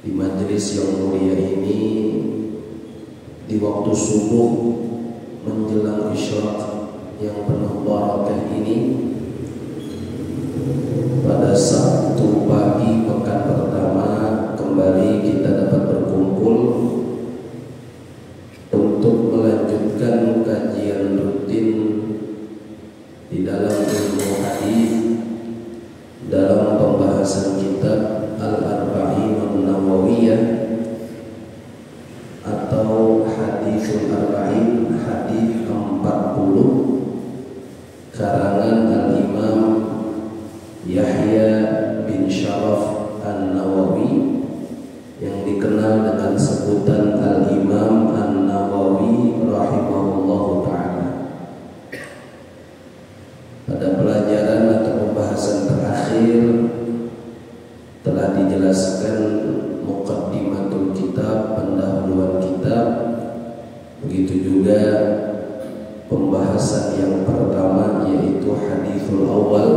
di majelis yang mulia ini waktu subuh menjelang isyraq yang penuh barakah ini, pada Sabtu pagi pekan pertama kembali kita dapat berkumpul untuk melanjutkan kajian rutin di dalam ilmu hadis dalam pembahasan kitab Al-Arba'in An-Nawawiyah atau Hadithul Arba'in, hadis 40 karangan Al-Imam Yahya bin Sharaf An-Nawawi yang dikenal dengan sebutan Al-Imam An-Nawawi rahimahullahu ta'ala. Pada pelajaran atau pembahasan terakhir telah dijelaskan muqaddimatul kitab, pendahuluan kitab. Begitu juga pembahasan yang pertama, yaitu hadithul awal.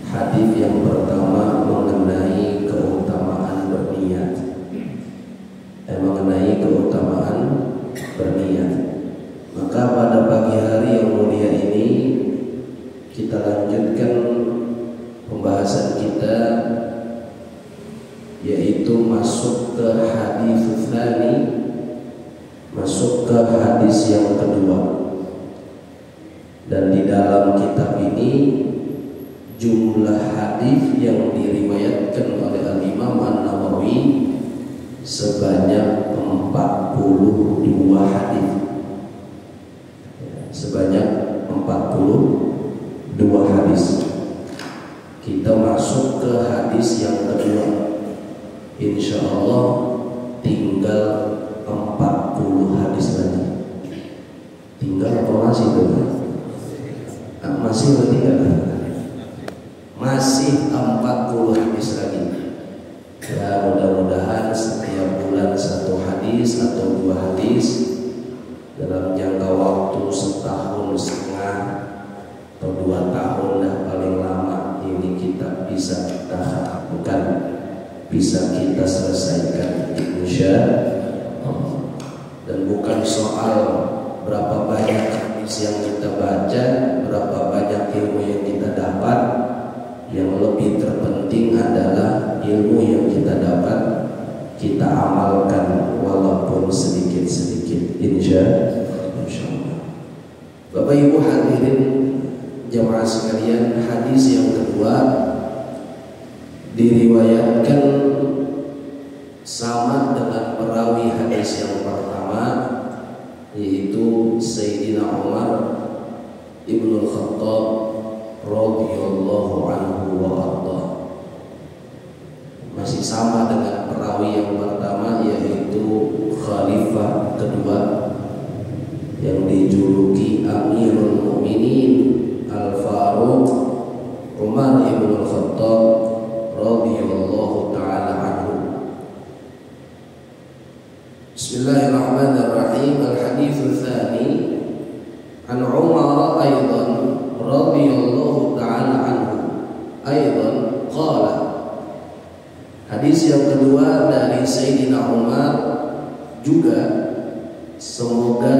Hadis yang pertama mengenai keutamaan berniat, Maka pada pagi hari yang mulia ini kita lanjutkan pembahasan kita, yaitu masuk ke hadis tsani, masuk ke hadis yang kedua. Dan di dalam kitab ini jumlah hadis yang diriwayatkan oleh Al-Imam An-Nawawi sebanyak 42 hadis. Sebanyak 42 hadis. Kita masuk ke hadis yang kedua. Insya Allah tinggal 40 hadis lagi. Tinggal apa masih tuh? Masih atau tinggal? Masih 40 hadis lagi. Ya, mudah-mudahan setiap bulan 1 hadis atau 2 hadis dalam jangka waktu 1,5 tahun atau 2 tahun dah paling lama ini kita bisa bukan bisa kita selesaikan, insya Allah. Dan bukan soal berapa banyak hadis yang kita baca, berapa banyak ilmu yang kita dapat. Yang lebih terpenting adalah ilmu yang kita dapat kita amalkan walaupun sedikit-sedikit, insya Allah. Bapak Ibu hadirin jamaah sekalian, hadis yang kedua diriwayatkan sama dengan perawi hadis yang pertama, yaitu Sayyidina Umar Ibnul Khattab radhiyallahu anhu wa arda. Masih sama dengan perawi yang pertama, yaitu khalifah kedua yang dijuluki Amirul Mukminin Al-Faruq Umar Ibnul Khattab radhiyallahu ta'ala anhu. Bismillahirrahmanirrahim. Al-haditsu tsani an Umar aidan radhiyallahu ta'ala anhu aidan qala. Hadis yang kedua dari Sayyidina Umar juga, semoga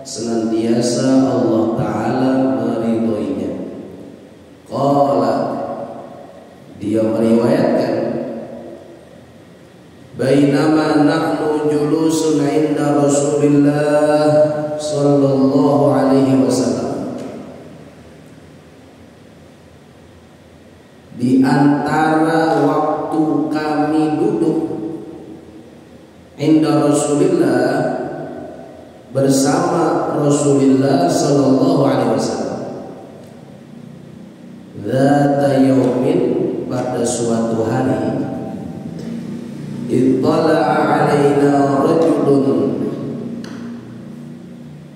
senantiasa Allah Ta'ala meridhoinya. Qala, dia meriwayatkan, bainama nahnu julusun inda Rasulillah sallallahu alaihi wasallam, di antara waktu kami duduk inda Rasulillah, bersama Rasulullah sallallahu alaihi wasallam, dzata yaumin, pada suatu hari, ittala'a alaina rajulun,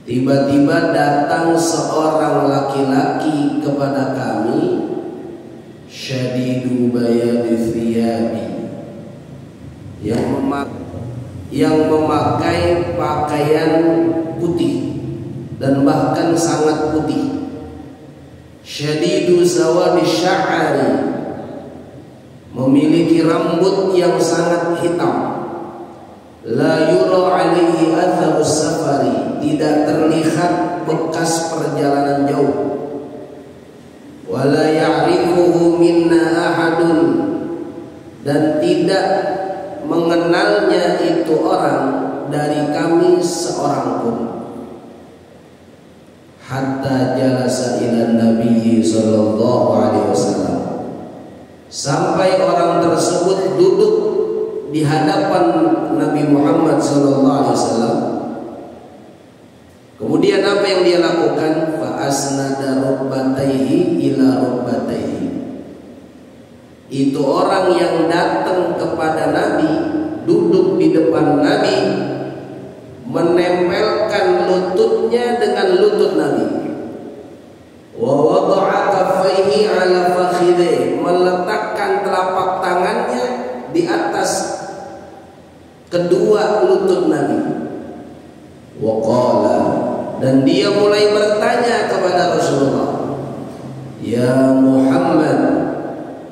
tiba-tiba datang seorang laki-laki kepada kami, syadidu bayadi thiyabi, yang memakai pakaian putih dan bahkan sangat putih. Syadidu sawadi sya'ari, memiliki rambut yang sangat hitam. la yura alaihi atharus safari, tidak terlihat bekas perjalanan jauh, wala ya'rifuhu minna ahadun, dan tidak mengenalnya itu orang dari kami seorang pun, hatta jalasa ila Nabi sallallahu alaihi wasallam, sampai orang tersebut duduk di hadapan Nabi Muhammad sallallahu alaihi wasallam. Kemudian apa yang dia lakukan? Fa asnada rukbatayhi ila rukbatayhi. Itu orang yang datang kepada Nabi, duduk di depan Nabi, menempelkan lututnya dengan lutut Nabi. Wa wada'a kaffaihi ala fakhidhi, meletakkan telapak tangannya di atas kedua lutut Nabi. Wa qala, dan dia mulai bertanya kepada Rasulullah, ya Muhammad,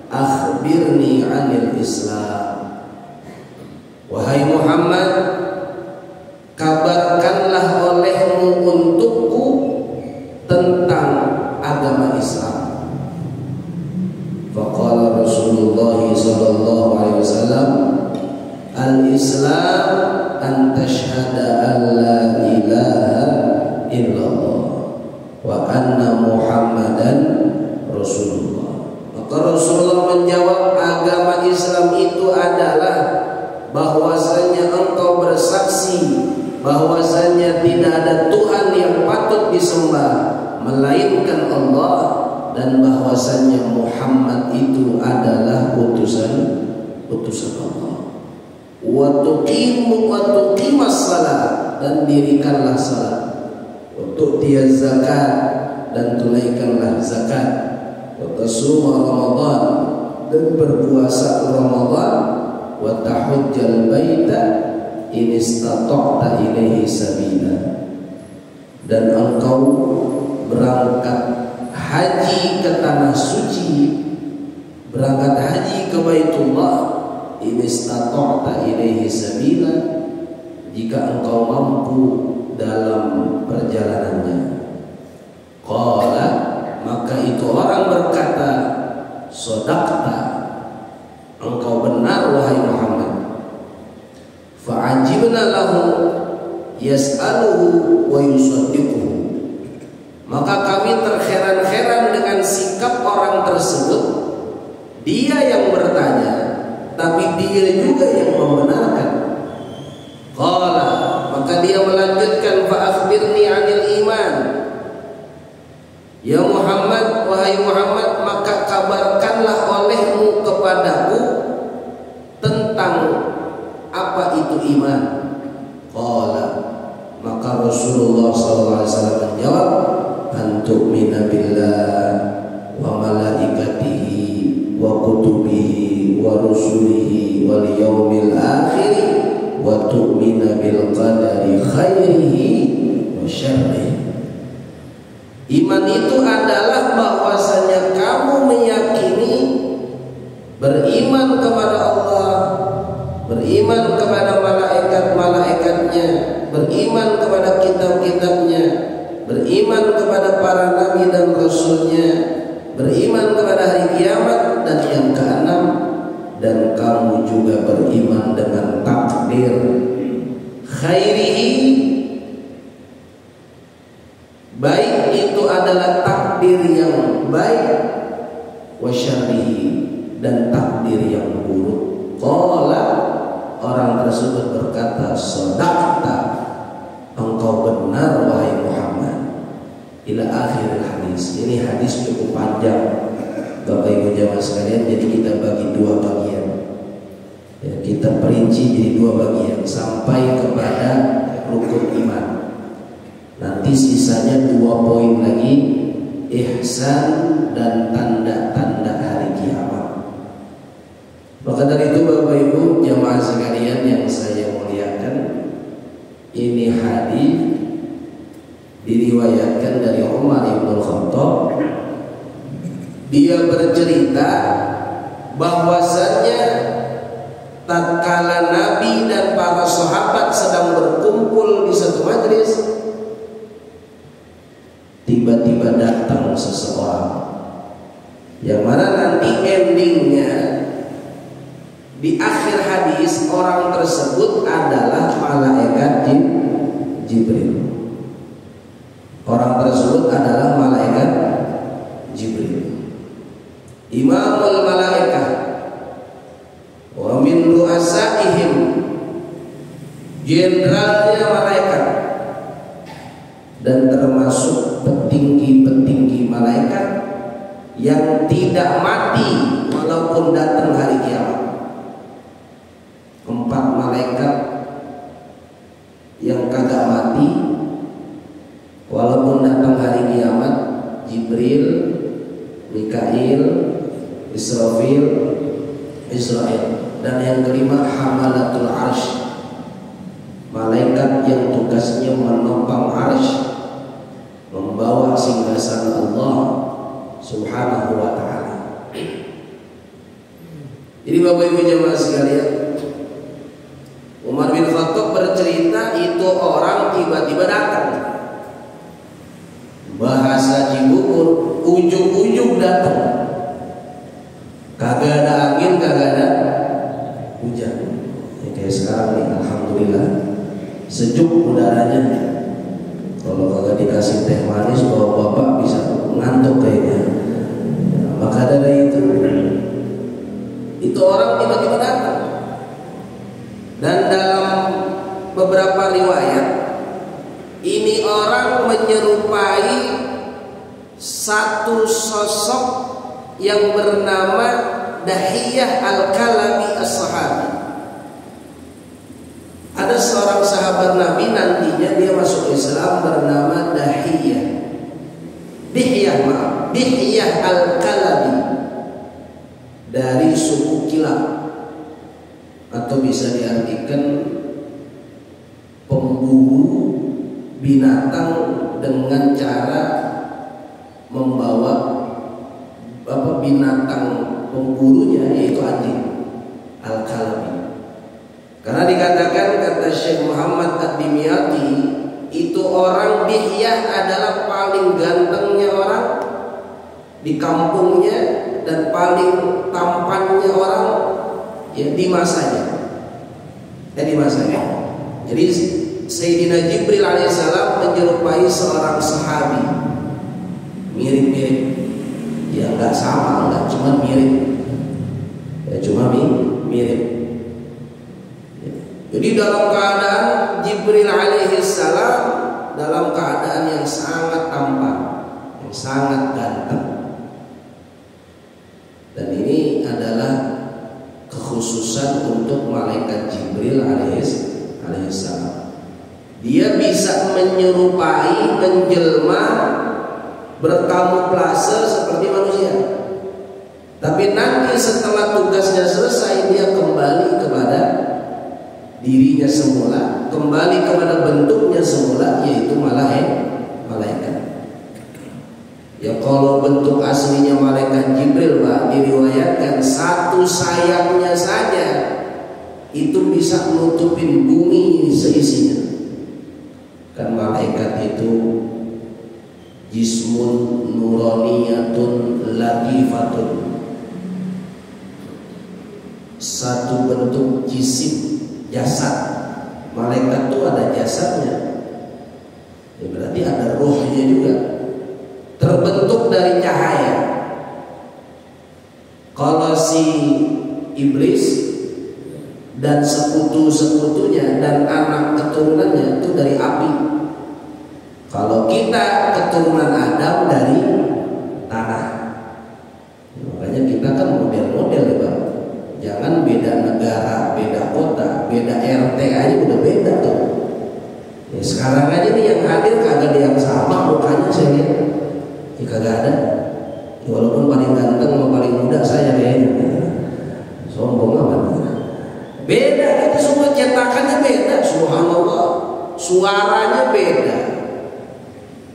akhbirni 'anil Islam. Wahai Muhammad, kabarkanlah olehmu untukku tentang agama Islam. Faqala Rasulullah sallallahu alaihi wasallam, al-Islam an tashhada an la ilaha illallah wa anna Muhammadan Rasulullah. Maka Rasulullah menjawab, agama Islam itu adalah bahwasanya engkau bersaksi bahwasanya tidak ada Tuhan yang patut disembah melainkan Allah, dan bahwasanya Muhammad itu adalah utusan Allah. Wa tuqimas salat, dan dirikanlah salat. Wa tu'tiyaz zakat, dan tunaikanlah zakat. Wa tasuma Ramadan, dan berpuasa Ramadan. Wa tahujjal baita in istata'ta ilaihi sabila, dan engkau berangkat haji ke tanah suci, berangkat haji ke Baitullah, in istata'ta ilaihi sabila, jika engkau mampu dalam perjalanannya. Qala, maka itu orang berkata, shadaqta, engkau benar wahai Muhammad. Fa'ajibna lahu yas'aluhu wa yusaddiquhu, maka kami terheran-heran dengan sikap orang tersebut. Dia yang bertanya, tapi dia juga yang membenarkan. Qala, maka dia melanjutkan, fa akhbirni 'anil iman. Ya Muhammad, wahai Muhammad, maka kabarkanlah olehmu kepadaku tentang apa itu iman. Qala, maka Rasulullah sallallahu alaihi wasallam menjawab, antu'mina billah wa malaikatihi wa kutubihi wa rusulihi wal yaumil akhir wa tu'mina bil qadari khairihi wa syarrihi. Iman itu adalah bahwasanya kamu meyakini, beriman kepada Allah, beriman kepada malaikat-malaikatnya, beriman kepada kitab-kitabnya, beriman kepada para nabi dan rasulnya, beriman kepada hari kiamat, dan yang keenam, dan kamu juga beriman dengan takdir, khairihi, baik itu adalah takdir yang baik, wa syarrihi, dan takdir yang buruk. Qala, orang tersebut berkata, shadaqta, engkau benar wahai Muhammad. Ila akhir hadis. Ini hadis cukup panjang Bapak Ibu jamaah sekalian, jadi kita bagi dua bagian ya, kita perinci jadi dua bagian sampai kepada rukun iman. Nanti sisanya 2 poin lagi, ihsan dan tanda-tanda hari kiamat. Maka dari itu Bapak Ibu jamaah sekalian yang saya muliakan, ini hadis diriwayatkan dari Umar bin Khattab. Dia bercerita bahwasannya tatkala Nabi dan para sahabat yang mana nanti endingnya di akhir hadis orang tersebut adalah malaikat Jibril. Orang tersebut adalah malaikat Jibril, imamul malaikah wa min ru'asaihim, jenderalnya malaikat dan termasuk petinggi-petinggi malaikat yang tidak mati walaupun datang hari kiamat. 4 malaikat yang kagak mati walaupun datang hari kiamat: Jibril, Mikail, Israfil, Israel. Dan yang kelima Hamalatul Arsy, malaikat yang tugasnya menopang arsy, membawa singgasana Allah Subhanahu wa ta'ala. Jadi Bapak Ibu jemaah sekalian, Umar bin Khattab bercerita itu orang tiba-tiba datang, bahasa Cibubur, ujung-ujung datang, kagak ada angin, kagak ada hujan. Ya, kayak sekarang nih, alhamdulillah sejuk udaranya. Kalau kagak dikasih teh manis, bapak-bapak bisa ngantuk kayaknya. Maka dari itu orang tiba-tiba datang. Dan dalam beberapa riwayat, ini orang menyerupai satu sosok yang bernama Dahiyah Al-Kalabi As-Sahabi. Ada seorang sahabat Nabi, nantinya dia masuk Islam, bernama Dahiyah Al-Kalabi, dari suku Kilab, atau bisa diartikan pemburu binatang dengan cara membawa binatang pemburunya, yaitu anjing. Al-Kalabi. Karena dikatakan, kata Syekh Muhammad Ad-Dimyati, itu orang Dihyah adalah paling gantengnya orang di kampungnya dan paling tampannya orang ya di masanya. Jadi Sayyidina Jibril alaihissalam menyerupai seorang sahabi, mirip-mirip, ya nggak sama, nggak cuma mirip, ya cuma mirip. Jadi dalam keadaan Jibril alaihissalam dalam keadaan yang sangat tampan, yang sangat ganteng. Dan ini adalah kekhususan untuk malaikat Jibril alaihissalam. Dia bisa menyerupai, menjelma, berkamuflase seperti manusia. Tapi nanti setelah tugasnya selesai, dia kembali kepada dirinya semula, kembali kepada bentuknya semula, yaitu malaikat. Ya, kalau bentuk aslinya malaikat Jibril, Pak, diriwayatkan satu sayapnya saja itu bisa menutupin bumi seisinya. Kan malaikat itu jismun nuraniyatun latifatun, satu bentuk jisim, jasad. Malaikat itu ada jasadnya, ya berarti ada ruhnya juga, terbentuk dari cahaya. Kalau si iblis dan sekutu-sekutunya dan anak keturunannya itu dari api. Kalau kita keturunan Adam dari tanah. Makanya kita kan model-model ya Bang. Jangan beda negara, beda kota, beda RT aja udah beda tuh. Ya, sekarang aja nih yang hadir kagak ada yang sama mukanya, saya lihat. Ya kagak ada. Ya, walaupun paling ganteng sama paling muda saya kayaknya. Sombong amat. Beda, itu semua cetakannya beda. Subhanallah. Suaranya beda.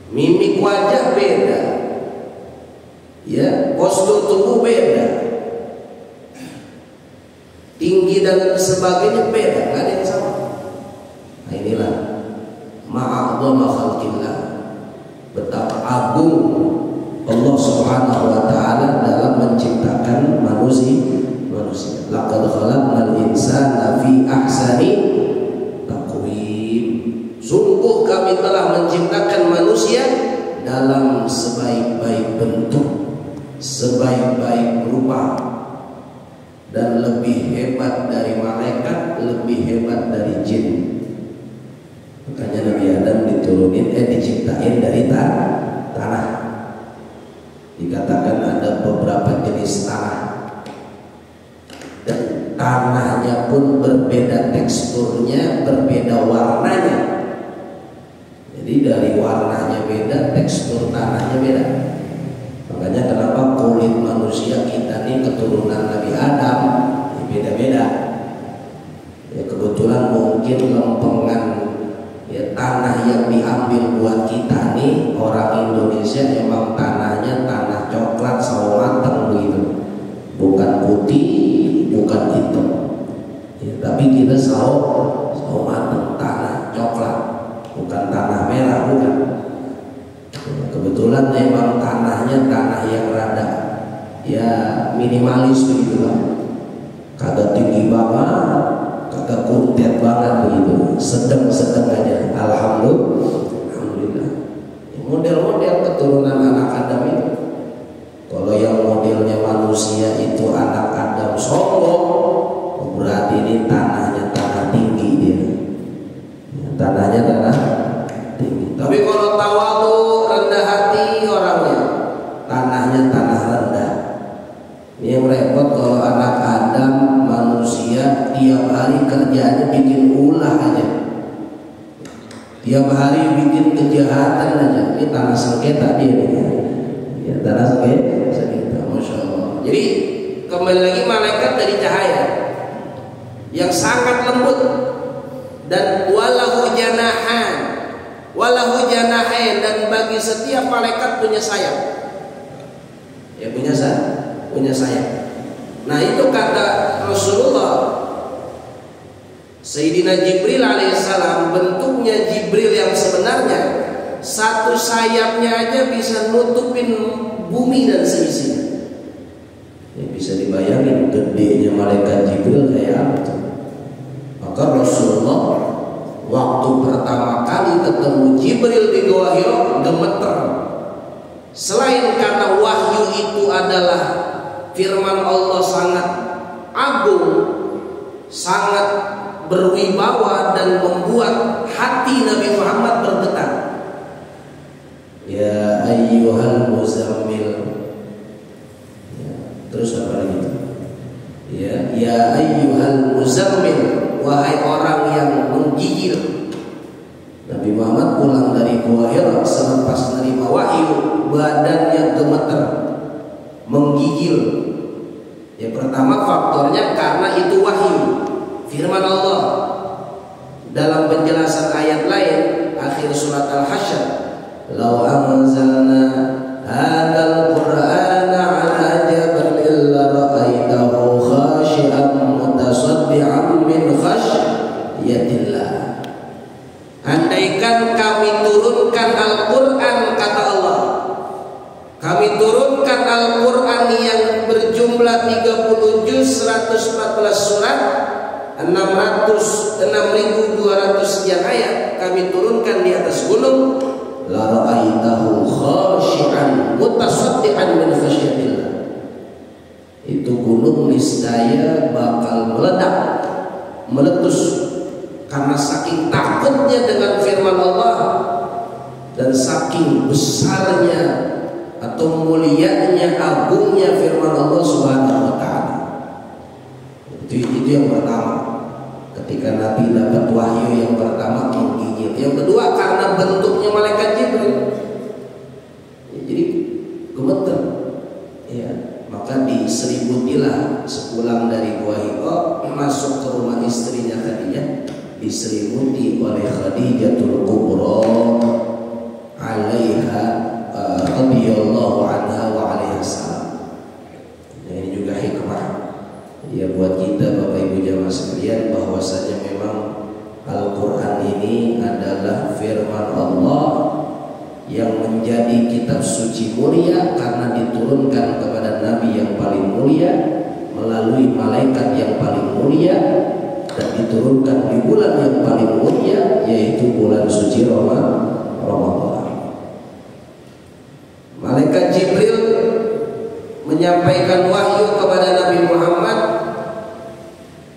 Mimik wajah beda. Ya, postur tubuh beda. Tinggi dan sebagainya beda, nggak ada yang sama. Nah inilah ma'adhama khalqillah, betapa agung Allah Subhanahu wa ta'ala dalam dalam menciptakan manusia. Laqad khalaqnal insana fi ahsani taqwim. Sungguh kami telah menciptakan manusia dalam sebaik-baik bentuk, sebaik-baik rupa, dan lebih hebat dari malaikat, lebih hebat dari jin. Makanya Nabi Adam diciptain dari tanah. Dikatakan ada beberapa jenis tanah, dan tanahnya pun berbeda teksturnya, berbeda warnanya. Jadi dari warnanya beda, tekstur tanahnya beda. Makanya kenapa kulit manusia kita ini keturunan Nabi Adam beda-beda. Ya, kebetulan mungkin lempengan ya, tanah yang diambil buat kita nih orang Indonesia memang tanahnya tanah coklat sawo mateng begitu, bukan putih, bukan hitam ya, tapi kita sawo mateng, tanah coklat, bukan tanah merah, bukan. Kebetulan memang tanahnya tanah yang rada ya minimalis begitu lah, kagak tinggi banget, kagak kuntet banget begitu, sedang-sedang aja. Alhamdulillah. Model-model keturunan anak Adam itu. Kalau yang modelnya manusia itu anak Adam sombong, berarti ini tanahnya tanah tinggi dia. Tanahnya tanah tinggi. Tapi kalau tawadu, rendah hati orangnya, tanahnya tanah rendah. Ini yang repot kalau anak Adam manusia tiap hari kerjanya bikin ulah aja, tiap hari bikin kejahatan aja. Ini tanah sengketa dia nih. Ya, tanah sengketa, masya Allah. Jadi kembali lagi, malaikat dari cahaya yang sangat lembut, dan walahu janahan, dan bagi setiap malaikat punya sayap. Ya, punya sayap. Nah, itu kata Rasulullah, Sayyidina Jibril alaihissalam, bentuknya Jibril yang sebenarnya satu sayapnya aja bisa nutupin bumi dan seisinya. Ya, bisa dibayangin gedenya malaikat Jibril kayak apa. Maka Rasulullah waktu pertama kali ketemu Jibril di Gua Hira gemeter. Selain karena wahyu itu adalah firman Allah sangat agung, sangat berwibawa dan membuat hati Nabi Muhammad bergetar. Ya ayyuhal muzammil. Ya, terus apa lagi? Ya ayyuhal muzammil, wahai orang yang menggigil. Nabi Muhammad pulang dari Gua Hira selepas menerima wahyu, badannya gemeter, menggigil. Ya, pertama faktornya karena itu wahyu, firman Allah. Dalam penjelasan ayat lain akhir surat Al-Hasyr, "Lau anzalna hadzal Qur'ana 'ala jabalin la ra'aitahu khashi'an mutasaddi'an min khashyatillah." Andaikan kami turunkan Al-Qur'an, kata Allah, kami turunkan Al-Quran yang berjumlah 30 juz, 114 surat, 6.200 sekian ayat, kami turunkan di atas gunung, la ra'aitahu khashi'an mutasaddi'an min khasyatillah. Itu gunung niscaya bakal meledak, meletus, karena saking takutnya dengan firman Allah dan saking besarnya atau mulianya, agungnya firman Allah Subhanahu wa taala. Itu yang pertama. Ketika Nabi dapat wahyu yang pertama menggigil. Yang kedua karena bentuknya malaikat Jibril. Ya, jadi gemeter. Ya, maka diselimutilah sepulang dari Gua Hira masuk ke rumah istrinya Khadijah, diselimuti oleh Khadijatul Kubra alaiha radhiyallahu anha wa alaihi salam. Nah, ini juga hikmah ya buat kita Bapak Ibu jamaah sekalian, bahwasanya memang Al-Quran ini adalah firman Allah yang menjadi kitab suci mulia karena diturunkan kepada Nabi yang paling mulia melalui malaikat yang paling mulia dan diturunkan di bulan yang paling mulia, yaitu bulan suci Ramadan. Malaikat Jibril menyampaikan wahyu kepada Nabi Muhammad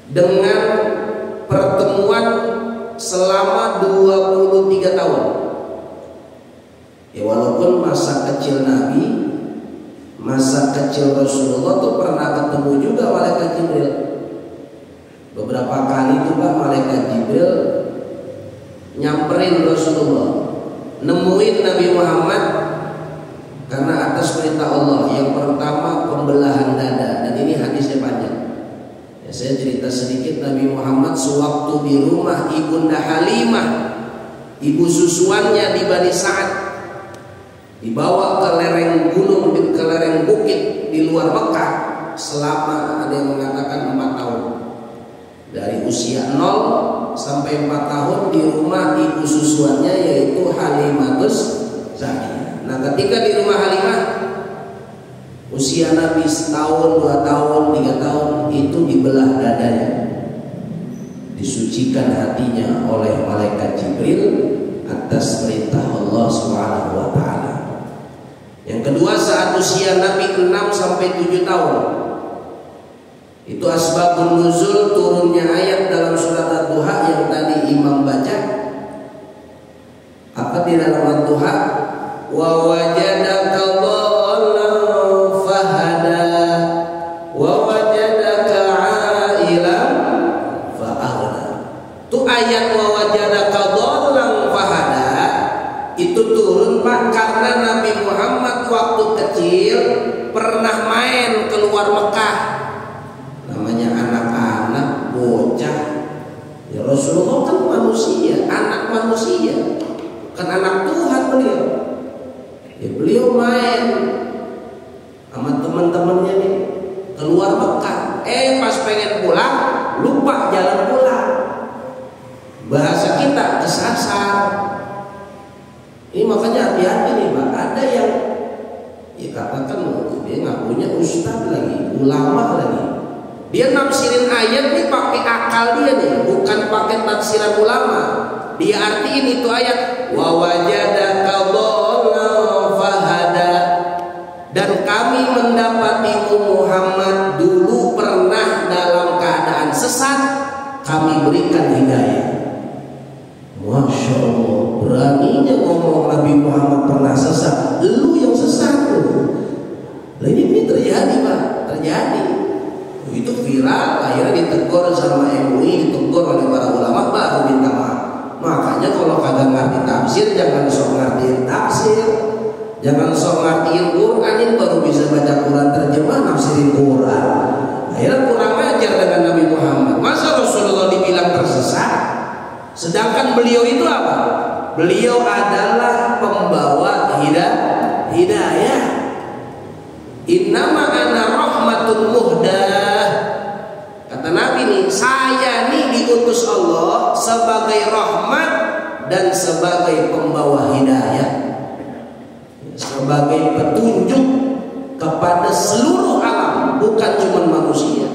dengan pertemuan selama 23 tahun. Ya, walaupun masa kecil Nabi, masa kecil Rasulullah tuh pernah ketemu juga malaikat Jibril. Beberapa kali juga malaikat Jibril nyamperin Rasulullah, nemuin Nabi Muhammad karena atas perintah Allah. Yang pertama pembelahan dada, dan ini hadisnya panjang. Ya, saya cerita sedikit. Nabi Muhammad sewaktu di rumah Ibunda Halimah, ibu susuannya di Bani Sa'ad, dibawa ke lereng gunung, ke lereng bukit di luar Mekah selama, ada yang mengatakan 4 tahun. Dari usia 0 sampai 4 tahun di rumah ibu susuannya, yaitu Halimatus Sa'diyah. Nah, ketika di rumah Halimah, usia Nabi setahun, 2 tahun, 3 tahun, itu dibelah dadanya, disucikan hatinya oleh malaikat Jibril atas perintah Allah Subhanahu wa taala. Yang kedua, saat usia Nabi 6 sampai 7 tahun, itu asbabun nuzul turunnya ayat dalam surat Ad-Duha yang tadi Imam baca. Apa di dalam Ad-Duha? Wa wajadaka dhallan fahada wa wajadaka 'ailan fa'aghna. Itu ayat wa wajadaka dhallan fahada itu turun, Pak, karena Nabi Muhammad waktu kecil pernah main keluar Mekah. Namanya anak-anak, bocah. Ya, Rasulullah kan manusia, anak manusia, bukan anak Tuhan beliau. Ya, beliau main sama teman-temannya nih keluar Mekah. Pas pengen pulang, lupa jalan pulang. Bahasa kita kesasar. Ini makanya hati-hati nih, Pak. Ada yang ya katakan dia ngakunya ustaz lagi, ulama lagi. Dia nafsirin ayat nih pakai akal dia nih, bukan pakai tafsiran ulama. Dia artiin itu ayat wa wajadaka dhallan fahada, dan kami mendapatimu Muhammad dulu pernah dalam keadaan sesat, kami berikan hidayah. Masya Allah, beraninya ngomong Nabi Muhammad pernah sesat. Lu yang sesat tuh. Nah, ini terjadi, Pak, terjadi. Itu viral, akhirnya ditegur sama MUI, ditegur oleh para ulama, baru minta maaf. Makanya kalau kagak ngerti tafsir, jangan sok ngertiin tafsir, jangan sok ngertiin Quran. Ini baru bisa baca Quran terjemah, nafsirin Quran. Akhirnya kurang ajar dengan Nabi Muhammad. Masa Rasulullah dibilang tersesat, sedangkan beliau itu apa? Beliau adalah pembawa hidayah. Innama ana rahmatun muhdah. Kata Nabi nih, saya nih diutus Allah sebagai rahmat dan sebagai pembawa hidayah, sebagai petunjuk kepada seluruh alam, bukan cuma manusia.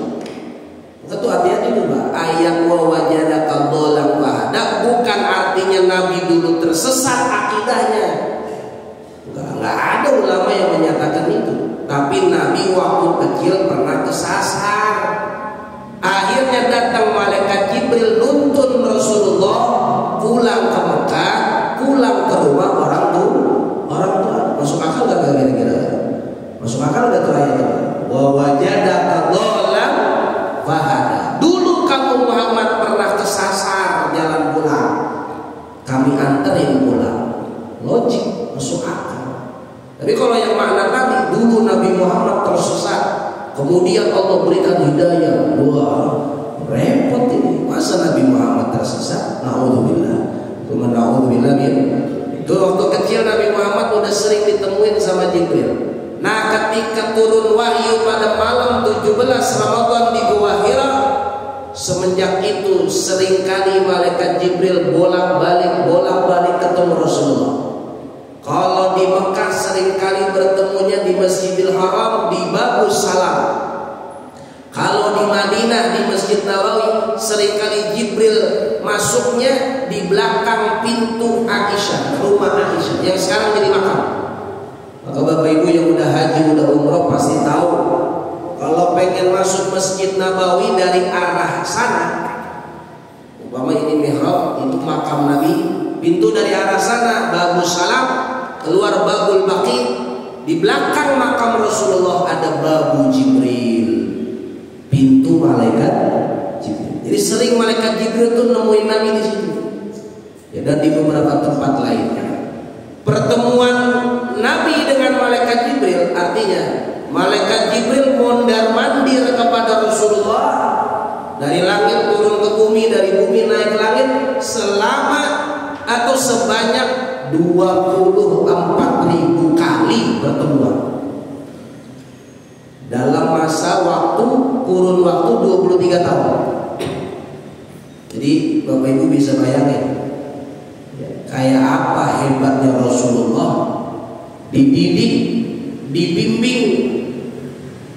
Itu hati-hati juga. Ayat wa wajadaka dhallan fahada bukan artinya Nabi dulu tersesat akidahnya. Enggak ada ulama yang menyatakan itu. Tapi Nabi waktu kecil pernah kesasar. Akhirnya datang malaikat Jibril nuntun Rasulullah pulang ke Mekah, pulang ke rumah orang tua. Masuk akal gak kira-kira? Masuk akal gak tuh ayat? Wa wajadaka dhallan fahada. Dulu kamu Muhammad pernah kesasar jalan pulang, kami anterin pulang. Logik, masuk akal. Tapi kalau yang makna tadi, dulu Nabi Muhammad tersesat, kemudian Allah berikan hidayah. Wah, repot ini. Masa Nabi Muhammad tersesat? Na'udzubillah. Cuma na'udzubillah ya. Itu waktu kecil Nabi Muhammad udah sering ditemuin sama Jibril. Nah, ketika turun wahyu pada malam 17 Ramadan di Gua Hira, semenjak itu seringkali malaikat Jibril bolak-balik ketemu Rasulullah. Kalau di Masjidil Haram di Babus Salam. Kalau di Madinah di Masjid Nabawi seringkali Jibril masuknya di belakang pintu Aisyah, rumah Aisyah yang sekarang jadi makam. Maka Bapak Ibu yang udah haji, udah umroh pasti tahu kalau pengen masuk Masjid Nabawi dari arah sana, umpama ini mihrab, itu makam Nabi, pintu dari arah sana Babus Salam, keluar Babul Baqi, di belakang makam Rasulullah ada Babu Jibril, pintu malaikat Jibril. Jadi sering malaikat Jibril tuh nemuin Nabi di situ. Ya, dan di beberapa tempat lainnya. Pertemuan Nabi dengan malaikat Jibril artinya malaikat Jibril mondar-mandir kepada Rasulullah dari langit turun ke bumi, dari bumi naik ke langit selama atau sebanyak 24.000 kali pertemuan dalam masa waktu kurun waktu 23 tahun. Jadi Bapak Ibu bisa bayangin kayak apa hebatnya Rasulullah, dididik, dibimbing,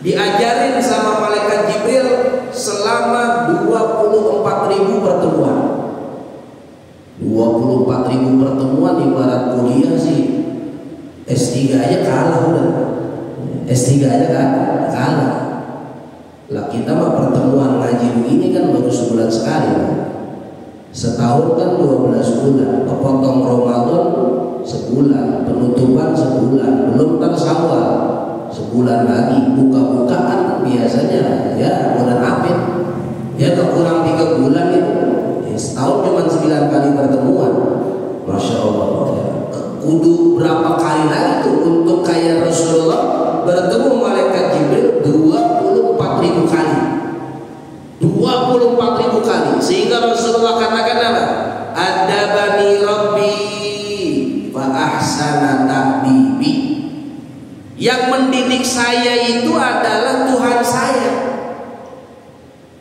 diajarin sama malaikat Jibril selama 24.000 pertemuan. 24.000 pertemuan ibarat kuliah sih. S3 aja kalah udah. S3 aja kan kalah. Lah kita mah pertemuan ngaji begini kan baru sebulan sekali. Setahun kan 12 bulan. Potong Ramadan sebulan, penutupan sebulan, belum tersawal sebulan lagi, buka-bukaan biasanya ya bulan April ya kurang 3 bulan itu ya, setahun cuma 9 kali pertemuan. Masya Allah ya. Kudu berapa kali lagi tuh untuk kayak Rasulullah bertemu malaikat Jibril 24.000 kali, 24.000 kali, sehingga Rasulullah katakan apa? Adabani Rabbi wa ahsana ta'dibi. Yang mendidik saya itu adalah Tuhan saya.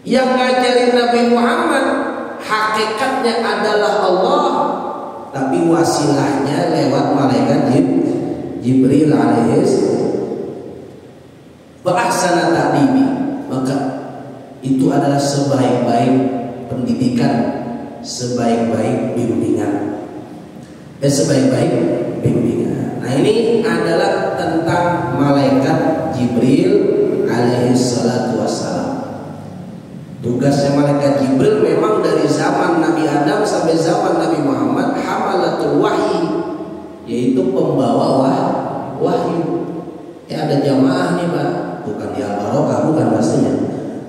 Yang ngajarin Nabi Muhammad hakikatnya adalah Allah, tapi wasilahnya lewat malaikat Jibril alaihissalam. Wa ahsana ta'dibi. Maka itu adalah sebaik-baik pendidikan, sebaik-baik bimbingan. Sebaik-baik bimbingan. Nah, ini adalah tentang malaikat Jibril alaihi salatu wassalam. Tugasnya malaikat Jibril memang dari zaman Nabi Adam sampai zaman Nabi Muhammad hamalatul wahyi, yaitu pembawa wahyu. Ya ada jamaah nih Pak, bukan di Al-Barokah, bukan pastinya.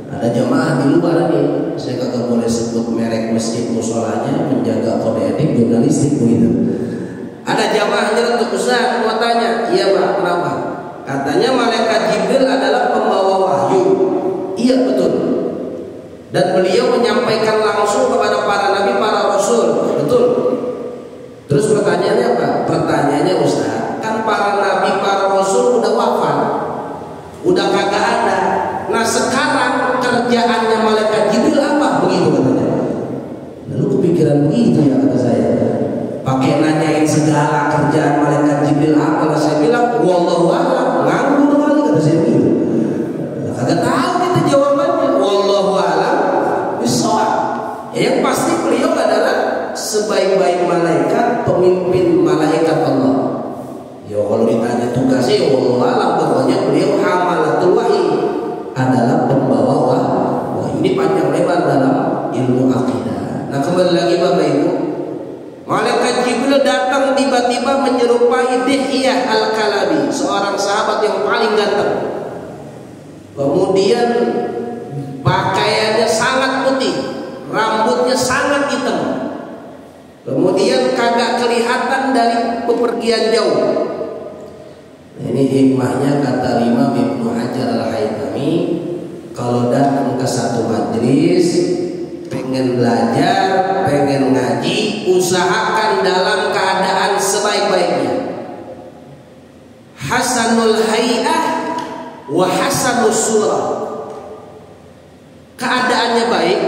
Ada jamaah di luar nih, saya kagak boleh sebut merek masjid musolanya, menjaga kode etik jurnalistik begitu. Ada jamaahnya untuk Ustaz, mau tanya, iya Pak, kenapa? Katanya malaikat Jibril adalah pembawa wahyu. Iya betul. Dan beliau menyampaikan langsung kepada para nabi, para rasul. Betul. Terus pertanyaannya apa? Pertanyaannya Ustaz, kan para nabi, para rasul udah wafat, udah kagak ada. Nah sekarang kerjaannya malaikat Jibril apa? Begitu katanya. Lalu kepikiran begitu ya kata saya. Pakai nanyain segala kerjaan malaikat Jibril apa? Lah saya bilang wallahu a'lam, nganggur kali kata saya begitu. Kagak tahu kita jawabannya. Wallahu a'lam bishawab. Yang pasti beliau adalah sebaik-baik malaikat, pemimpin malaikat Allah. Ya kalau ditanya tugasnya wallahu a'lam, pokoknya beliau hamalatul wahyi, adalah pembawa wahyu. Ini panjang lebar dalam ilmu akidah. Nah kembali lagi Bapak Ibu, malaikat Jibril datang tiba-tiba menyerupai Dihyah Al-Kalabi, seorang sahabat yang paling ganteng. Kemudian pakaiannya sangat putih, rambutnya sangat hitam. Kemudian kagak kelihatan dari bepergian jauh. Ini hikmahnya kata Imam Ibnu Hajar Al-Haytami, kalau datang ke satu majelis pengen belajar, pengen ngaji, usahakan dalam keadaan sebaik-baiknya. Hasanul hay'ah wa hasanus surah. Keadaannya baik,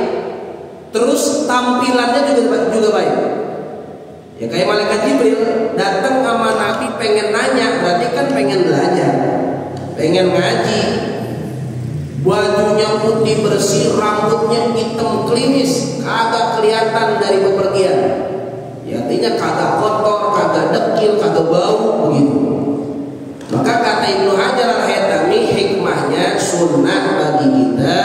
terus tampilannya juga baik. Ya kayak malaikat Jibril datang sama Nabi pengen nanya, berarti kan pengen belajar. pengen ngaji, bajunya putih bersih, rambutnya hitam klimis, kagak kelihatan dari bepergian. Ya, artinya kagak kotor, kagak dekil, kagak bau begitu. Maka kata Ibnu Hajar Al-Haytami, hikmahnya sunnah bagi kita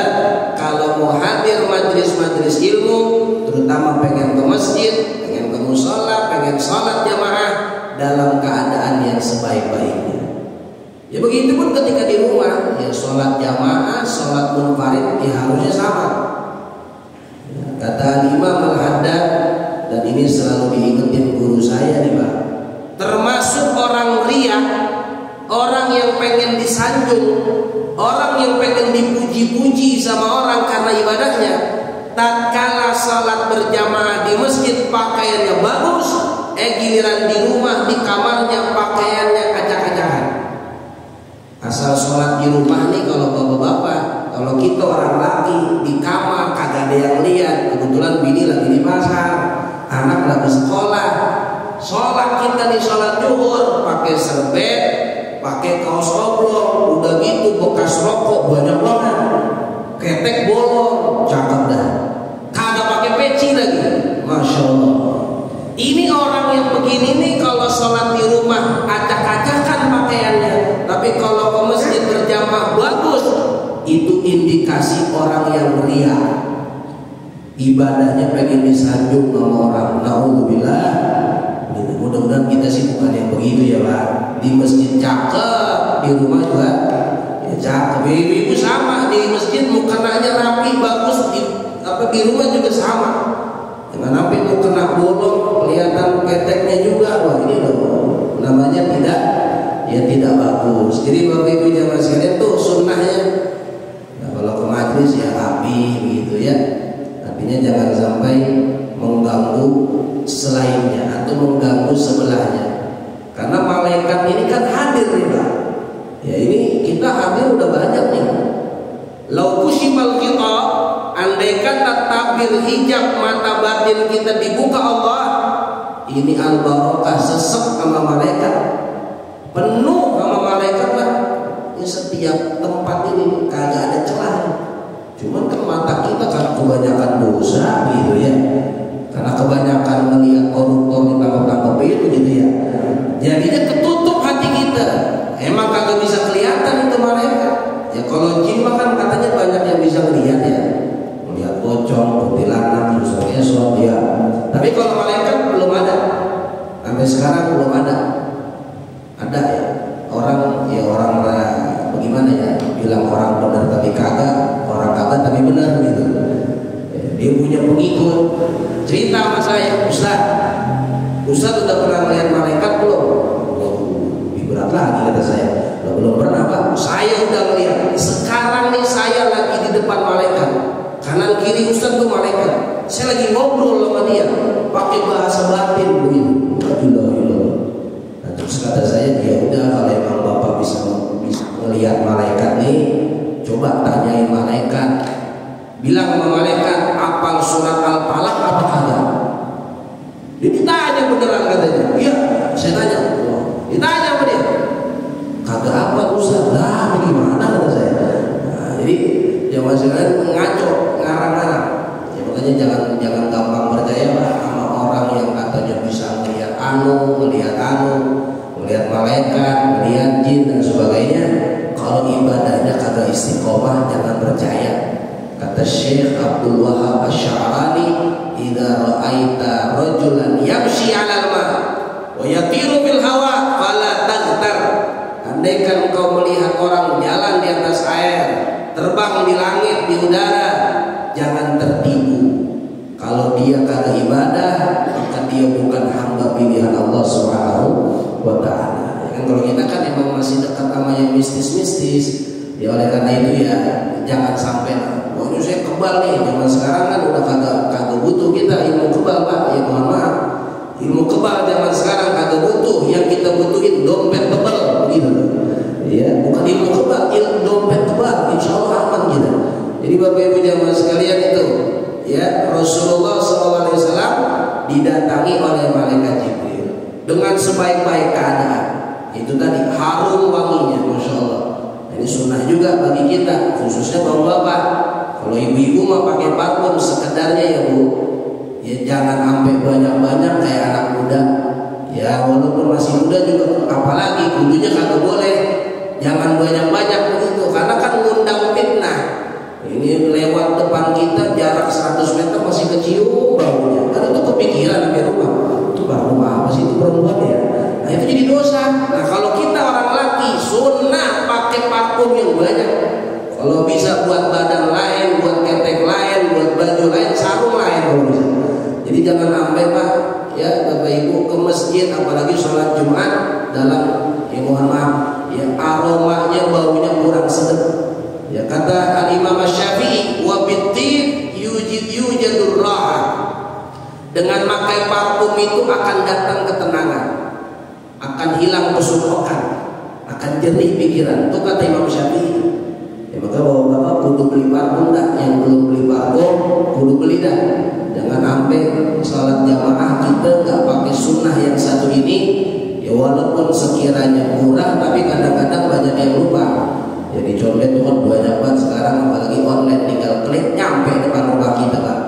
kalau mau hadir majelis-majelis ilmu, terutama pengen ke masjid, pengen ke mushola, pengen sholat jamaah dalam keadaan yang sebaik-baiknya. Ya begitu pun ketika di rumah, ya sholat jamaah, sholat munfarid, ya harusnya sama. Ya, kata Imam Al-Haddad, dan ini selalu diingetin guru saya nih Pak, termasuk orang riya, orang yang pengen disanjung, orang yang pengen dipuji-puji sama orang karena ibadahnya, tatkala salat berjamaah di masjid pakaiannya bagus, giliran di rumah di kamarnya pakaiannya acak-acakan. Asal sholat di rumah nih kalau bapak-bapak, kalau kita orang laki di kamar kagak ada yang lihat, kebetulan bini lagi di pasar, anak lagi sekolah, sholat kita di sholat zuhur pakai serbet, pakai kaos oblong, udah gitu bekas rokok banyak banget, ketek bolong, cakep dah, kagak pakai peci lagi, masya Allah. Ini orang yang begini nih kalau sholat di rumah acak-acakan pakaiannya, tapi kalau ke masjid berjamaah bagus, itu indikasi orang yang ria, ibadahnya pengen disanjung sama orang. Naudzubillah. Mudah-mudahan kita sih bukan yang begitu ya Pak. Di masjid cakep, di rumah juga ya cakep. Ibu-ibu sama, di masjid mukenanya rapi bagus, di rumah juga sama. Jangan sampai mukena bolong, kelihatan keteknya juga. Wah ini loh, namanya tidak bagus. Jadi Bapak Ibu jamaah sekalian tuh sunnahnya, nah, kalau ke majlis ya rapi begitu ya. Artinya jangan sampai mengganggu selainnya atau mengganggu sebelahnya. Karena malaikat ini kan hadir nih Pak. Ya ini kita hadir udah banyak nih. Lau kusyifal kita, andaikan tabir hijab mata batin kita dibuka Allah, ini al-barokah sesek sama malaikat, penuh sama malaikat Pak. Ini setiap tempat ini kagak ada celah. Cuman kan mata kita kan kebanyakan dosa gitu ya. Karena kebanyakan melihat koruptor ditangkap-tangkap itu gitu ya. Jadinya ketutup hati kita. Emang kagak bisa kelihatan itu malaikat. Ya kalau jin kan katanya banyak yang bisa melihat ya. Melihat pocong, kuntilanak, esok ya. Tapi kalau malaikat belum ada. Sampai sekarang belum ada. Ada ya. Orang bagaimana ya? Bilang orang benar tapi kagak, orang kagak tapi benar gitu. Dia punya pengikut. Cerita sama saya, Ustaz udah pernah melihat malaikat belum? Lebih berat lagi kata saya. Belum pernah Pak. Saya udah melihat. Sekarang nih saya lagi di depan malaikat. Kanan kiri Ustaz tuh malaikat. Saya lagi ngobrol sama dia, pakai bahasa batin begitu. Nah, terus kata saya, ya udah kalau emang Bapak bisa melihat malaikat nih, coba tanyain malaikat. Bilang sama malaikat, apal surat Al-Falaq apa kagak? Dia ditanya beneran katanya. Iya, saya tanya. Ditanya sama dia. Kagak apa Ustaz? Lah bagaimana kata saya. Nah, jadi jangan sekalian ngaco, ngarang-ngarang. Ya makanya jangan gampang percaya lah sama orang yang katanya bisa melihat melihat malaikat, melihat jin dan sebagainya. Kalau ibadahnya kagak istiqomah, jangan percaya. Kata Syekh Abdul Wahab Asy-Sya'rani, "Idza ra'aita rajulan yamshi 'alal ma' wa yatiru bil hawa fala taghtar." Andaikan engkau melihat orang jalan di atas air, terbang di langit, di udara, jangan tertipu. Kalau dia kagak ibadah, maka dia bukan hamba pilihan Allah Subhanahu wa ta'ala. Kan kalau kita kan emang masih dekat sama yang mistis-mistis, ya oleh karena itu ya jangan sampai waduh saya kebal nih. Zaman sekarang kan udah kagak butuh kita ilmu kebal Pak. Ya mohon maaf, ilmu kebal zaman sekarang kagak butuh. Yang kita butuhin dompet tebal gitu. Ya bukan ilmu kebal, ilmu dompet tebal, insya Allah aman gitu. Jadi Bapak Ibu jamaah sekalian itu, ya Rasulullah SAW didatangi oleh malaikat Jibril dengan sebaik-baik keadaan. Itu tadi harum wanginya, masya Allah. Ini sunnah juga bagi kita, khususnya bapak-bapak. Kalau ibu-ibu mau pakai parfum sekedarnya ya bu, ya jangan sampai banyak-banyak kayak anak muda. Ya walaupun masih muda juga, apalagi kudunya kagak boleh. Jangan banyak-banyak begitu, karena kan ngundang fitnah. Ini lewat depan kita jarak 100 meter masih kecium baunya. Kan itu kepikiran di rumah. Itu bau apa sih itu perempuan ya? Nah itu jadi dosa. Nah kalau kita orang laki sunnah pakai parfum yang banyak. Kalau bisa buat badan lain, buat ketek lain, buat baju lain, sarung lain kalau bisa. Jadi jangan sampai pak ya bapak ibu ke masjid apalagi sholat Jumat dalam mohon maaf ya aromanya baunya kurang sedap. Ya kata Al-Imam Syafi'i wa bittib yujadur raha. Dengan pakai parfum itu akan datang ketenangan, akan hilang kesunyokan, akan jernih pikiran. Itu kata Imam Syafi'i. Ya maka bapak kudu beli parfum dah, yang belum beli parfum kudu beli dah. Jangan sampai salat jamaah kita nggak pakai sunnah yang satu ini. Ya walaupun sekiranya murah, tapi kadang-kadang banyak yang lupa. Jadi contohnya itu kan banyak banget sekarang, apalagi online, tinggal klik nyampe depan rumah kita pak.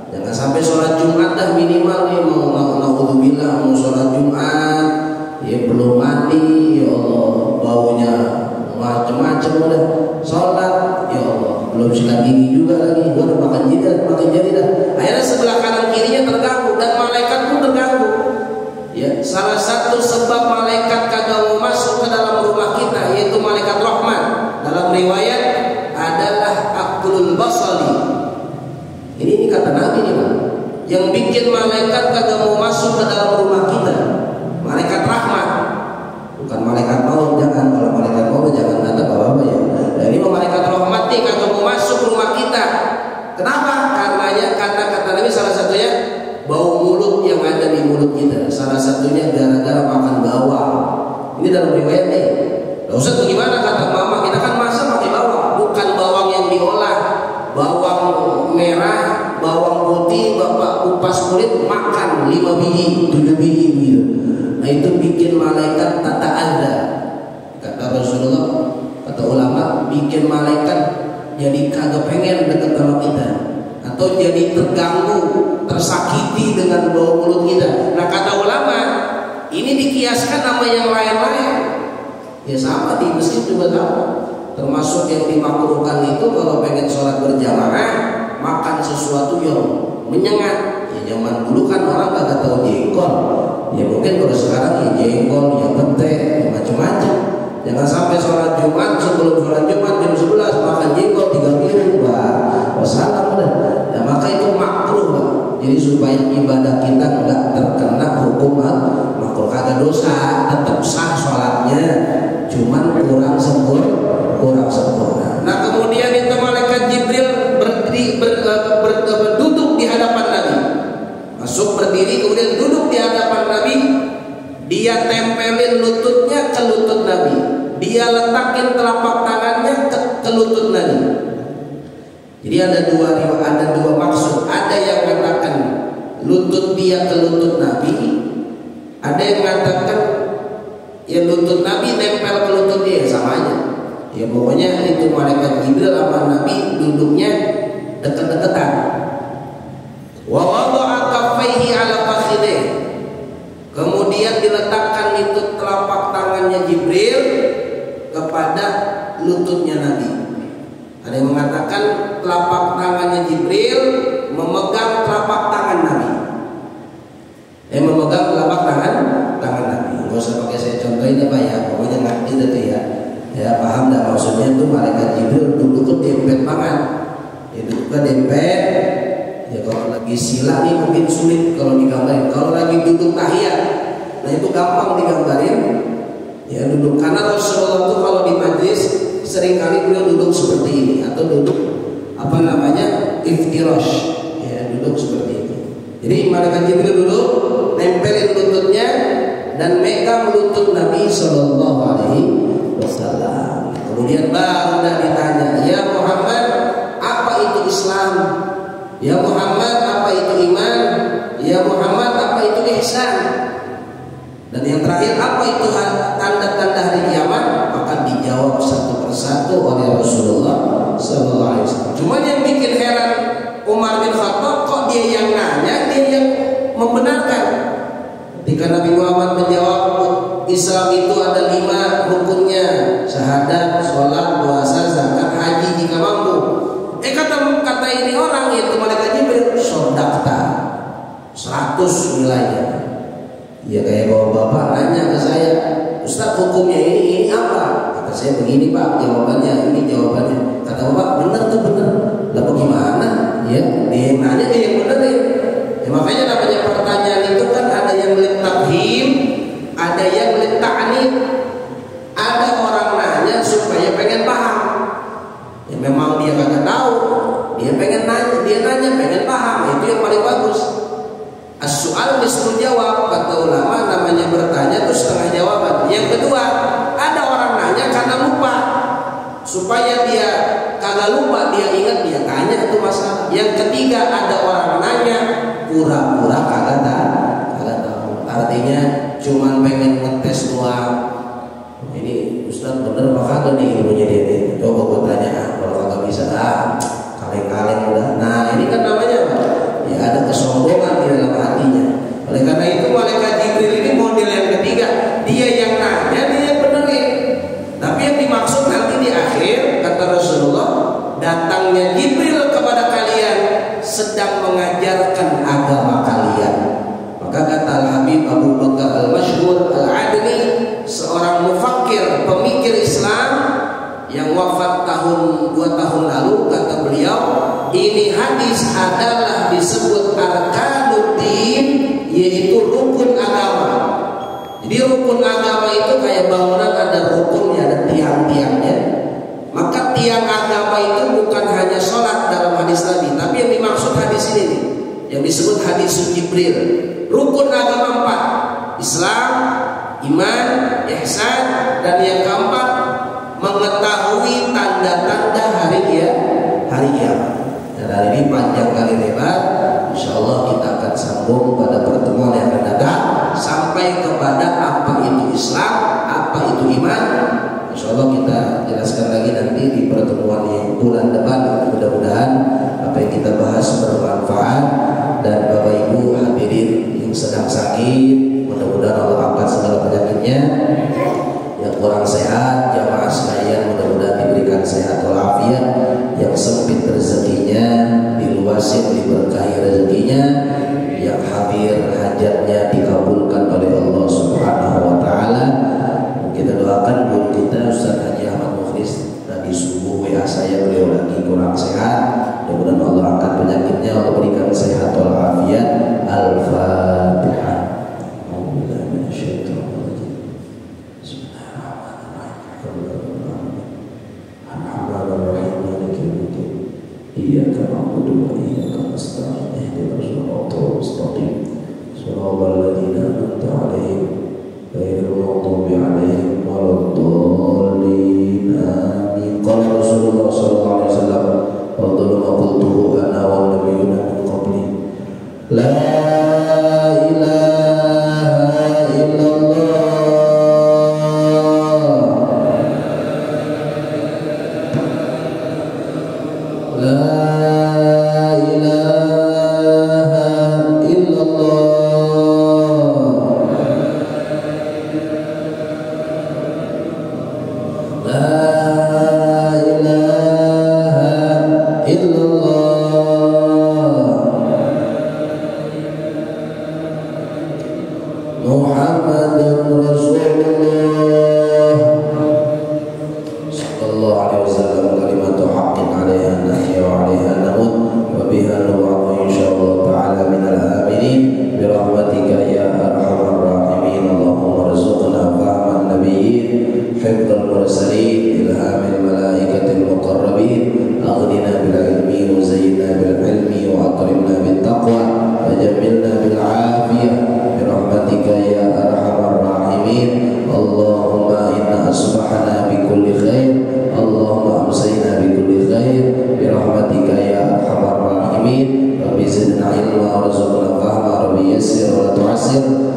Jangan sampai sholat Jumat dah minimal nih mau naudzubillah mau sholat Jumat ya belum mandi ya Allah baunya macam-macam udah sholat ya Allah belum sikat gigi juga lagi udah makan jadi dah akhirnya sebelah kanan kirinya terganggu dan malaikat pun terganggu. Ya salah satu sebab malaikat kagak mau masuk ke dalam rumah kita yaitu malaikat rahmat dalam riwayat adalah aklul basali. Ini kata Nabi nih Pak. Yang bikin malaikat kagak mau masuk ke dalam rumah kita malaikat rahmat, bukan malaikat maut. Jangan, kalau malaikat maut jangan ada apa-apa ya. Dan ini malaikat rahmat nih kagak mau masuk rumah kita. Kenapa? Karenanya kata Nabi salah satunya bau mulut yang ada di mulut kita. Salah satunya gara-gara makan bawang. Ini dalam riwayat nih. Nah, Ustaz bagaimana kata mama kita kan masa pakai bawang, bukan bawang yang diolah, bawang merah, bawang putih, bapak kupas kulit makan 5 biji, 7 biji gitu. Nah itu bikin malaikat tata ada. Kata Rasulullah, kata ulama, bikin malaikat jadi kagak pengen dekat sama kita, atau jadi terganggu, tersakiti dengan bau mulut kita. Nah kata ulama, ini dikiaskan sama yang lain-lain. Ya sama di masjid juga sama. Termasuk yang dimakruhkan itu kalau pengen sholat berjamaah makan sesuatu yang menyengat. Ya zaman dulu kan orang kagak tahu jengkol. Ya mungkin kalau sekarang ya jengkol, ya pete, ya macam-macam. Jangan sampai sholat Jumat sebelum sholat Jumat jam 11 makan jengkol 3 piring, wassalam udah. Ya maka itu makruh Pak. Jadi supaya ibadah kita enggak terkena hukum makruh, kagak dosa, tetap sah sholatnya, cuman kurang sempurna. Nah kemudian itu malaikat Jibril duduk di hadapan Nabi, masuk berdiri kemudian duduk di hadapan Nabi. Dia tempelin lututnya ke lutut Nabi, dia letakin telapak tangannya ke lutut Nabi. Jadi ada dua maksud. Ada yang mengatakan lutut dia ke lutut Nabi, ada yang mengatakan ya lutut Nabi nempel ke lutut dia, sama aja. Ya pokoknya itu malaikat Jibril sama Nabi duduknya dekat-dekatan. Wa wada'a kaffaihi 'ala fakhidih. Kemudian diletakkan itu telapak tangannya Jibril kepada lututnya Nabi. Ada yang mengatakan telapak tangannya Jibril memegang telapak tangan Nabi. Memegang telapak tangan Nabi. Nggak usah pakai saya contohin ya Pak ya. Pokoknya ngerti itu ya. Ya paham dah maksudnya itu malaikat Jibril duduk ke dempet tangan. Ya duduk ke dempet. Ya kalau lagi sila nih mungkin sulit kalau digambarin. Kalau lagi duduk tahiyat, nah itu gampang digambarin. Ya duduk, karena Rasulullah itu kalau di majlis seringkali beliau duduk seperti ini atau duduk iftirash. Ya duduk seperti itu. Jadi malaikat Jibril duduk, nempelin lututnya dan megang lutut Nabi Sallallahu Alaihi Wasallam. Kemudian baru ditanya, ya Muhammad, apa itu Islam? Ya Muhammad, apa itu iman? Ya Muhammad, apa itu ihsan? Dan yang terakhir, apa itu tanda-tanda hari kiamat? Maka dijawab satu persatu. persatu oleh Rasulullah sallallahu alaihi wasallam. Cuma yang bikin heran Umar bin Khattab, kok dia yang nanya, dia yang membenarkan. Ketika Nabi Muhammad menjawab Islam itu ada 5 rukunnya, syahadat, sholat, puasa, zakat, haji jika mampu. Kata ini orang, yaitu malaikat Jibril, sodakta 100 nilainya. Ya kayak bapak nanya ke saya, Ustaz hukumnya ini apa? Kata saya begini Pak, jawabannya ini jawabannya. Kata bapak benar tuh benar. Lah bagaimana? Ya dia yang nanya, dia yang benerin. Ya, makanya namanya pertanyaan itu kan ada yang littafhim, ada yang litta'nid. Ada orang nanya supaya pengen paham. Ya memang dia kagak tahu, dia pengen nanya, dia nanya pengen paham, itu yang paling bagus. As-su'al mislu jawab, kata ulama, namanya bertanya itu setengah jawaban. Yang kedua, ada orang nanya karena lupa, supaya dia kagak lupa, dia ingat, dia tanya itu masalah. Yang ketiga, ada orang nanya pura-pura kagak tahu. Artinya cuman pengen ngetes doang. Ini Ustaz bener apa kagak nih ilmunya dia? Coba gue tanya, kalau kagak bisa kaleng-kaleng udah. Nah ini kan namanya apa? Ya ada kesombongan di dalam hatinya. Oleh karena itu malaikat Jibril ini model yang ketiga, dia yang nanya, dia yang benerin. Tapi yang dimaksud nanti di akhir, kata Rasulullah, datangnya Jibril kepada kalian sedang mengajarkan agama kalian. Maka kata Al-Habib Abu Bakar Al-Masyhur Al-Adni, seorang mufakir, pemikir Islam yang wafat 2 tahun lalu, kata beliau, ini hadis adalah disebut arkanuddin, yaitu rukun agama. Jadi rukun agama itu kayak bangunan ada rukunnya, ada tiang-tiangnya. Maka tiang agama itu bukan hanya sholat dalam hadis tadi, tapi yang dimaksud hadis ini nih, yang disebut hadis Jibril. Rukun agama 4, Islam, iman, ihsan, dan yang keempat mengetahui tanda-tanda hari kiamat. Dan hari ini panjang kali lebar, insya Allah kita akan sambung pada pertemuan yang akan datang sampai kepada apa itu Islam, apa itu iman. Insya Allah kita jelaskan lagi nanti di pertemuan yang bulan depan. Mudah-mudahan apa yang kita bahas bermanfaat, dan Bapak Ibu hadirin yang sedang sakit, mudah-mudahan Allah angkat segala penyakitnya. Yang kurang sehat, jamaah sekalian, mudah-mudahan diberikan sehat walafiat. Yang sempit rezekinya diluasin, diberkahi rezekinya. Yang hadir hajatnya dikabulkan oleh Allah Subhanahu wa taala. Kita doakan guru kita Ustaz Haji Ahmad Mukhlis, tadi subuh WA saya, beliau lagi kurang sehat. Mudah-mudahan Allah angkat penyakitnya, Allah berikan sehat walafiat. Al-Fatihah. Iyyaka na'budu wa iyyaka nasta'in. Ihdinas siratal mustaqim. Shiratal ladzina an'amta 'alaihim ghairil maghdubi 'alaihim waladdallin. Amin. Qala Rasulullah sallallahu alaihi wasallam, "Qadru ma qultuhu ana wan nabiyyuna min qabli. La ilaha illallah."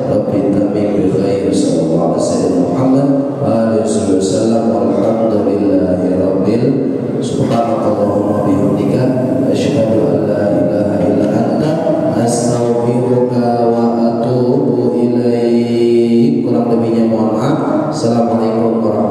Rabbi tamin bi khair sallallahu alaihi wasallam walhamdulillah. kurang lebihnya mohon maaf. Assalamualaikum warahmatullahi wabarakatuh.